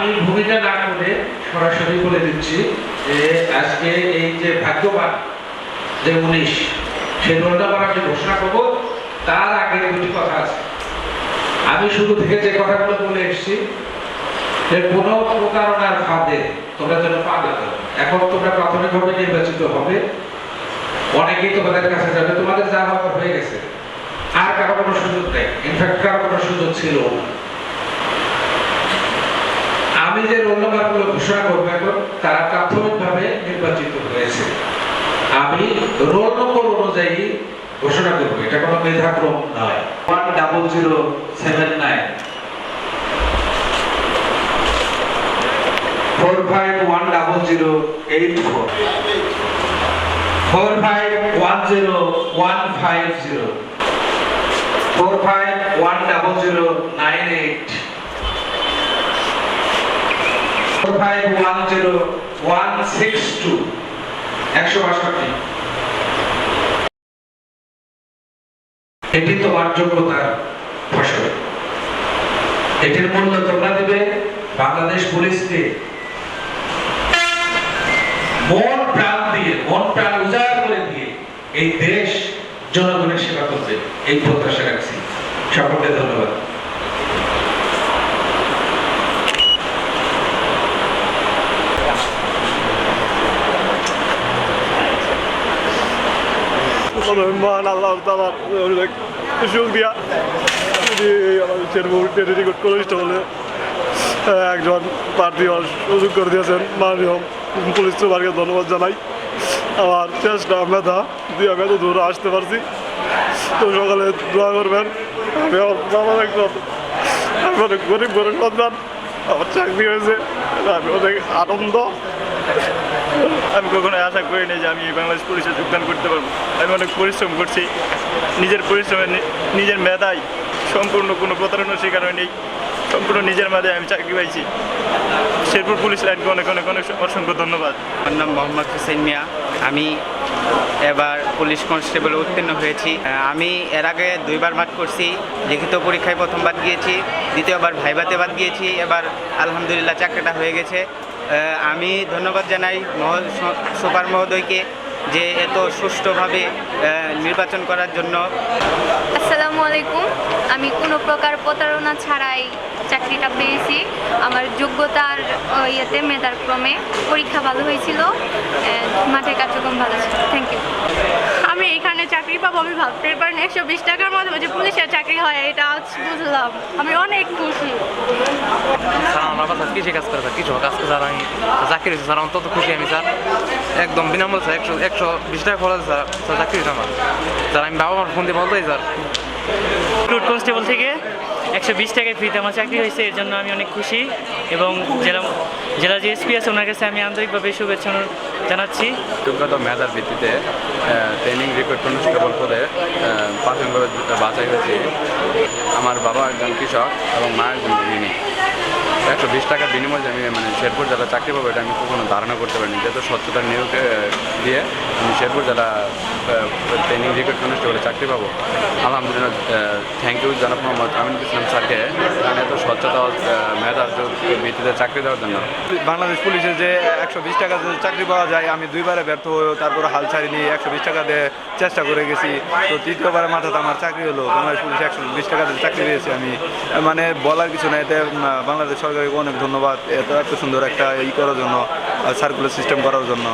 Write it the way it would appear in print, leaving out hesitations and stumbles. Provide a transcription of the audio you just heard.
আমি ভূমিকা না করে সরাসরি বলে দিচ্ছি যে আজকে এই যে ভাগ্যবান যে 19 সেই রোল নাম্বার আমি ঘোষণা করবো। তার আগে দুটি কথা আছে। আমি শুরু থেকে যে কথাগুলো বলে এসেছি যে কোনো প্রতারণার ফাঁদে তোমরা যেন পা না দাও। এখন তোমরা প্রাথমিকভাবে নির্বাচিত হবে, অনেকেই তোমাদের কাছে যাবে, তোমাদের যা হওয়ার হয়ে গেছে, আর কারো কোনো সুযোগ নেই, ইনফ্যাক্ট কারো কোনো সুযোগ ছিল না। আমি যে রোল নাম্বারগুলো ঘোষণা করবো এখন তারা প্রাথমিকভাবে নির্বাচিত হয়েছে। আমি রোল নম্বর অনুযায়ী ঘোষণা করবো, এটা কোনো মেধাক্রম নয়। 10079 451084 451015 451098 45106162 162। এটি তোমার যোগ্যতার ফসল। এটির মূল্য তোমরা দিবে বাংলাদেশ পুলিশকে মন প্রাণ দিয়ে, মন প্রাণ উজাড় করে দিয়ে এই দেশ জনগণের সেবা করবে, এই প্রত্যাশা রাখছি। সকলকে ধন্যবাদ। মহান আল্লাহ তাআলার অনেক শুকরিয়া। আমাদের শেরপুর টেরিটি কনিষ্ঠ হলে একজন প্রার্থী সুযোগ করে দিয়েছেন, মাননীয় পুলিশ সুপারকে ধন্যবাদ জানাই। আমার চেষ্টা মেধা দিয়ে আমি এত দূরে আসতে পারছি, তো সকালে দোয়া করবেন। আমি আমার একজন আমি অনেক গরিব ঘরের সন্তান, আমার চাকরি হয়েছে, আমি অনেক আনন্দ। আমি কখনো আশা করিনি যে আমি বাংলাদেশ পুলিশে যোগদান করতে পারবো। আমি অনেক পরিশ্রম করছি, নিজের পরিশ্রমে নিজের মেধায় সম্পূর্ণ কোনো প্রতারণার শিকার হয়নি, সম্পূর্ণ নিজের মেধায় আমি চাকরি পাইছি। শেরপুর পুলিশ লাইনকে অনেক অনেক অনেক অসংখ্য ধন্যবাদ। আমার নাম মোহাম্মদ হুসেন মিয়া। আমি এবার পুলিশ কনস্টেবলে উত্তীর্ণ হয়েছি। আমি এর আগে 2 বার বাদ করছি। লিখিত পরীক্ষায় প্রথমবার গিয়েছি, দ্বিতীয়বার ভাইভাতে বাদ গিয়েছি। এবার আলহামদুলিল্লাহ চাকরিটা হয়ে গেছে। আমি ধন্যবাদ জানাই সুপার মহোদয়কে যে এত সুষ্ঠুভাবে নির্বাচন করার জন্য। আসসালামু আলাইকুম। আমি কোনো প্রকার প্রতারণা ছাড়াই চাকরিটা পেয়েছি। আমার যোগ্যতার ইয়েতে মেধার ক্রমে পরীক্ষা ভালো হয়েছিল, মাঠের কার্যক্রম ভালো ছিল। Thank you. আমি এখানে চাকরি পাবো আমি ভাবতে পারিনি। 120 টাকার মাধ্যমে যে পুলিশের চাকরি হয় এটা আজ বুঝলাম। আমি অনেক খুশি। স্যার আমার কাছে কিছু কাজ করে স্যার, কিছু কাজ করে স্যার, আমি চাকরি হয়েছে স্যার, অন্তত খুশি আমি স্যার। একদম বিনামূল্য স্যার, 120 টাকা খরচ স্যার, স্যার চাকরি হয়েছে আমার স্যার। আমি বাবা আমার ফোন দিয়ে বলতেই স্যার রুট কনস্টেবল থেকে 120 টাকায় ফ্রিতে আমার চাকরি হয়েছে, এর জন্য আমি অনেক খুশি। এবং জেলা যে এসপি আছে ওনার কাছে আমি আন্তরিকভাবে শুভেচ্ছা জানাচ্ছি। যোগ্যতা মেধার ভিত্তিতে ট্রেনিং রিক্রুট কনস্টেবল পদে প্রাথমিকভাবে বাছাই হয়েছে। আমার বাবা একজন কৃষক এবং মা একজন গৃহিণী। 120 টাকার বিনিময়ে আমি শেরপুর জেলা চাকরি পাবো এটা আমি কখনো ধারণা করতে পারিনি। যেহেতু স্বচ্ছতার নিয়োগ দিয়ে আমি শেরপুর জেলা ট্রেনিং রিক্রুট কনস্টেবলে চাকরি পাবো। আলহামদুলিল্লাহ, থ্যাংক ইউ জনাব মোহাম্মদ আমিনুল ইসলাম স্যারকে, কারণ এত স্বচ্ছতা মেধার ভিত্তিতে চাকরি দেওয়ার জন্য। বাংলাদেশ পুলিশে যে 120 টাকা চাকরি পাওয়া যায়, আমি 2 বারে ব্যর্থ হয়েও তারপরে হাল ছাড়িনি, 120 টাকা দিয়ে চেষ্টা করে গেছি। তো 3য় মাথাতে আমার চাকরি হলো। বাংলাদেশ পুলিশে 120 টাকা দিয়ে চাকরি পেয়েছি আমি। বলার কিছু না, এতে বাংলাদেশ সরকারকে অনেক ধন্যবাদ এত সুন্দর একটা করার জন্য, সার্কুলার সিস্টেম করার জন্য।